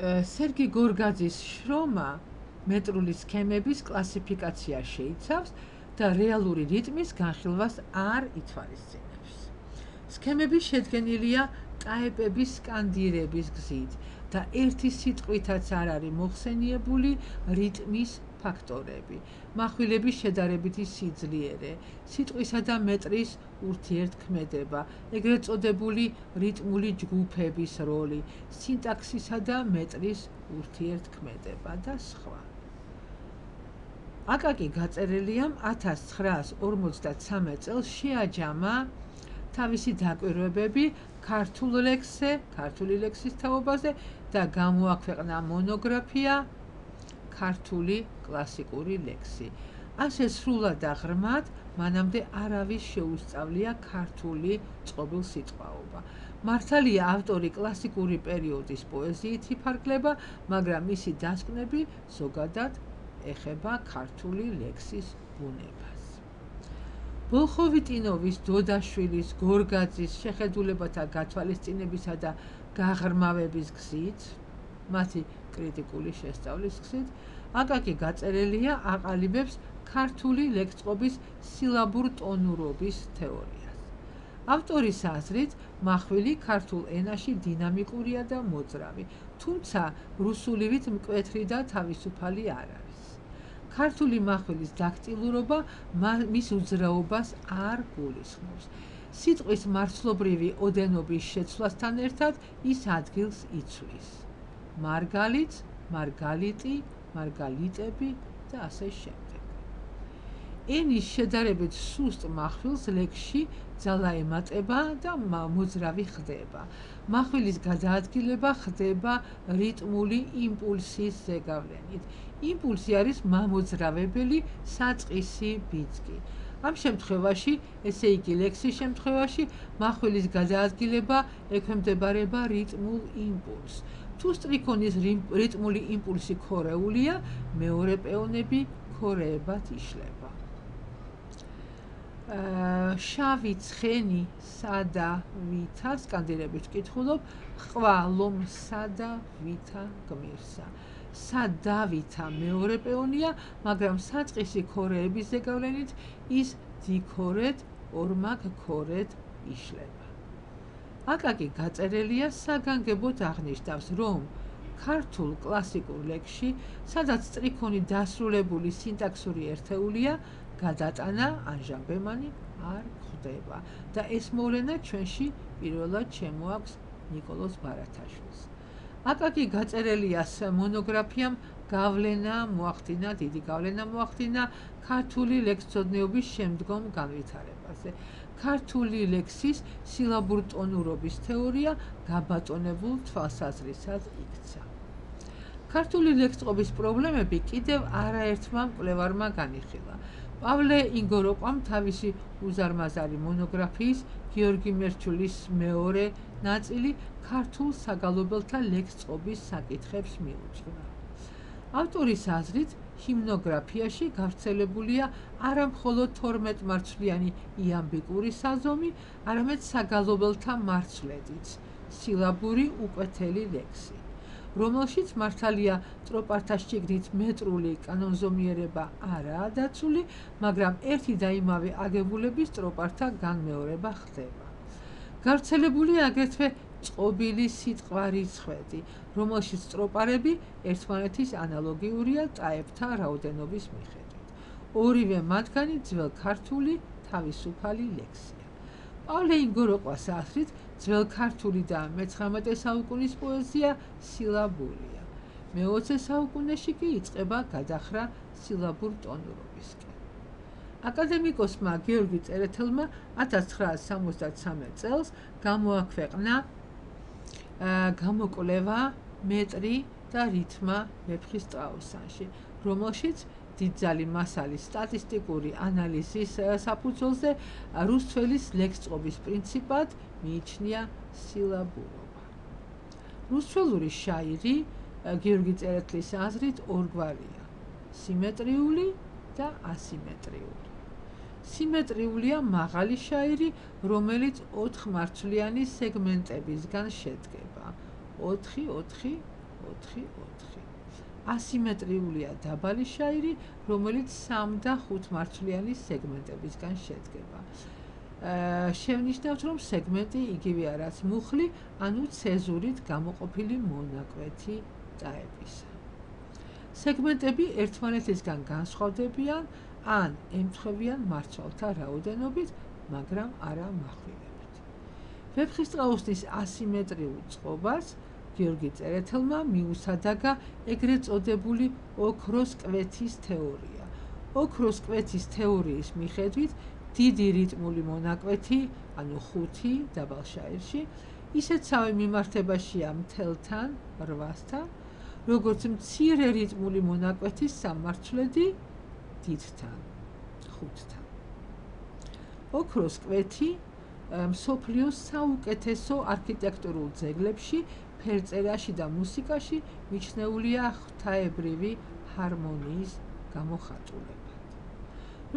სერგი გორგაძის შრომა მეტრული სქემების კლასიფიკაცია შეიცავს და რეალური რიტმის განხილვას არ ითვალისწინებს. სქემები შედგენილია ტაიპების სკანდირების გზით და ერთი სიტყვითაც არ არის მოხსენიებული რიტმის ფაქტორები, מחვილების შედარებითი სიძლიერე, სიტყვისა და მეტრის ურთიერთქმედება, ეგრეთ წოდებული რიტმული ჯგუფების როლი, სინტაქსისა და მეტრის ურთიერთქმედება და სხვა. აკაკი გაწერელიამ 1953 წელს შეაჯამა თავისი დაკვირვებები ქართული ლექსის თაობაზე და გამოაქვეყნა მონოგრაფია ქართული კლასიკური ლექსი. ასე სრულად და ღრმად მანამდე არავის შეუსწავლია ქართული წყობილსიტყვაობა. მართალია ავტორი კლასიკური პერიოდის პოეზიით იფარგლება, მაგრამ მისი დასკვნები ზოგადად ეხება ქართული ლექსის ბუნებას. ბოლხოვიტინოვის, დოდაშვილის, გორგაძის შეხედულებათა გათვალისწინებისა და გაღრმავების გზით, მათი კრიტიკული შესწავლის გზით, აკაკი გაწერელია აყალიბებს ქართული ლექსწყობის სილაბურ-ტონურობის თეორიას. ავტორის აზრით, მახვილი ქართულ ენაში დინამიკურია და მოძრავი, თუმცა რუსულივით მკვეთრი და თავისუფალი არ არის. ქართული მახვილის დაქტილურობა მის უძრაობას არ გულისხმობს. სიტყვის მარცვლობრივი ოდენობის შეცვლასთან ერთად ის ადგილს იცვლის. მარგალიც, მარგალიტი, მარგალიტები და ასე შემდეგ. ენის შედარებით სუსტ მახვილს ლექსში ძალა ემატება და მოძრავი ხდება. მახვილის გადაადგილება ხდება რიტმული იმპულსის ზეგავლენით. იმპულსი არის მამოძრავებელი საწყისი ბიძგი. ამ შემთხვევაში, ესე იგი ლექსის შემთხვევაში, მახვილის გადაადგილება ექვემდებარება რიტმულ იმპულსს. თუ სტრიქონის რიტმული იმპულსი ქორეულია, მეორე პეონები ქორეებად იშლება. შავი ცხენი სადა ვითა სკანდირებით ვკითხულობ, ხვა ლომ სადა ვითა გმირსა. სადავითა მეორე პეონია, მაგრამ საწყისი ქორეების ზეგავლენით ის დიქორედ, ორმაგ ქორედ იშლება. აკაკი გაწერელია საგანგებოდ აღნიშნავს, რომ ქართულ კლასიკურ ლექსში, სადაც სტრიქონი დასრულებული სინტაქსური ერთეულია, გადატანა ანჟამბემანი არ ხდება და ეს მოვლენა ჩვენში პირველად შემოაქვს ნიკოლოზ ბარათაშვილს. აკაკი გაწერელიას მონოგრაფიამ დიდი გავლენა მოახდინა ქართული ლექსცოდნეობის შემდგომ განვითარებაზე. ქართული ლექსის სილაბურ-ტონურობის თეორია გაბატონებულ თვალსაზრისად იქცა. ქართული ლექსწყობის პრობლემები კიდევ არაერთმა მკვლევარმა განიხილა. პავლე ინგოროყვამ თავისი უზარმაზარი მონოგრაფიის გიორგი მერჩულის მეორე ნაწილი ქართულ საგალობელთა ლექსწყობის საკითხებს მიუძღვნა. ავტორის აზრით, ჰიმნოგრაფიაში გავრცელებულია არა მხოლოდ 12 მარცვლიანი იამბიკური საზომი, არამედ საგალობელთა მარცვლედიც, სილაბური უკვეთელი ლექსი, რომელშიც მართალია ტროპართა შიგნით მეტრული კანონზომიერება არაა დაცული, მაგრამ ერთი და იმავე აგებულების ტროპართა განმეორება ხდება. გავრცელებულია აგრეთვე წყობილი სიტყვარიცხვედი, რომელშიც ტროპარები ერთმანეთის ანალოგიურია ტაეპთა რაოდენობის მიხედვით. ორივე მათგანი ძველ ქართული თავისუფალი ლექსია. პავლე ინგოროყვას აზრით, ძველ ქართული და მე-19 საუკუნის პოეზია სილაბურია. მე-20 საუკუნეში კი იწყება გადახრა სილაბურ-ტონურობისკენ. აკადემიკოსმა გიორგი წერეთელმა 1973 წელს გამოაქვეყნა გამოკვლევა მეტრი და რითმა ვეფხის ტრაოსანში, რომელშიც დიდძალი მასალის სტატისტიკური ანალიზის საფუძველზე რუსთველის ლექსწყობის პრინციპად მიიჩნია სილაბურობა. რუსთველური შაირი გიორგი წერეთლის აზრით ორგვარია: სიმეტრიული და ასიმეტრიული. სიმეტრიულია მაღალი შაირი, რომელიც 4 მარცვლიანი სეგმენტებისგან შედგება. 4-4 4. ასიმეტრიულია დაბალი შაირი, რომელიც 3 და 5 მარცვლიანი სეგმენტებისგან შედგება. შევნიშნავთ, რომ სეგმენტი იგივეა, რაც მუხლი, ანუ ცეზურით გამოყოფილი მონაკვეთი წაებისა. სეგმენტები ერთმანეთისგან განსხვავდებიან ან ემთხვევიან მარცვალთა რაოდენობით, მაგრამ არა מחვილებით. ვეფხისტყაოსნის ასიმეტრიულ წყობას გიორგი წერეთელმა მიუსადაგა ეგრეთ წოდებული ოქროს კვეთის თეორია. ოქროს კვეთის თეორიის მიხედვით დიდი რიტმული მონაკვეთი, ანუ 5 დაბალ შაირში, ისეთსავე მიმართებაშია მთელთან 8-თან, როგორც მცირე რიტმული მონაკვეთის სამმარცვლედი დიდთან 5-თან. ოქროს კვეთი მსოფლიოს საუკეთესო არქიტექტურულ ძეგლებში, ფერწერაში და მუსიკაში მიჩნეულია ღვთაებრივი ჰარმონიის გამოხატულებად.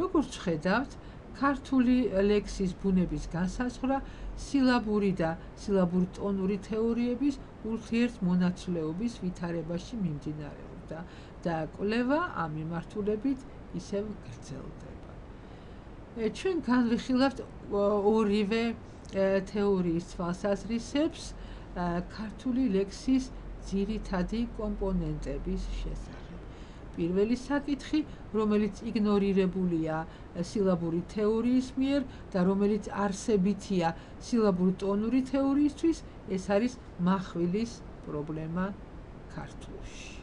როგორც ვხედავთ, ქართული ლექსის ბუნების განსაზღვრა სილაბური და სილაბურ-ტონური თეორიების ურთიერთმონაცვლეობის ვითარებაში მიმდინარეობდა და კვლევა ამ მიმართულებით ისევ გრძელდება. ჩვენ განვიხილავთ ორივე თეორიის თვალსაზრისებს ქართული ლექსის ძირითადი კომპონენტების შესახებ. პირველი საკითხი, რომელიც იგნორირებულია სილაბური თეორიის მიერ და რომელიც არსებითია სილაბურ-ტონური თეორიისთვის, ეს არის მახვილის პრობლემა ქართულში.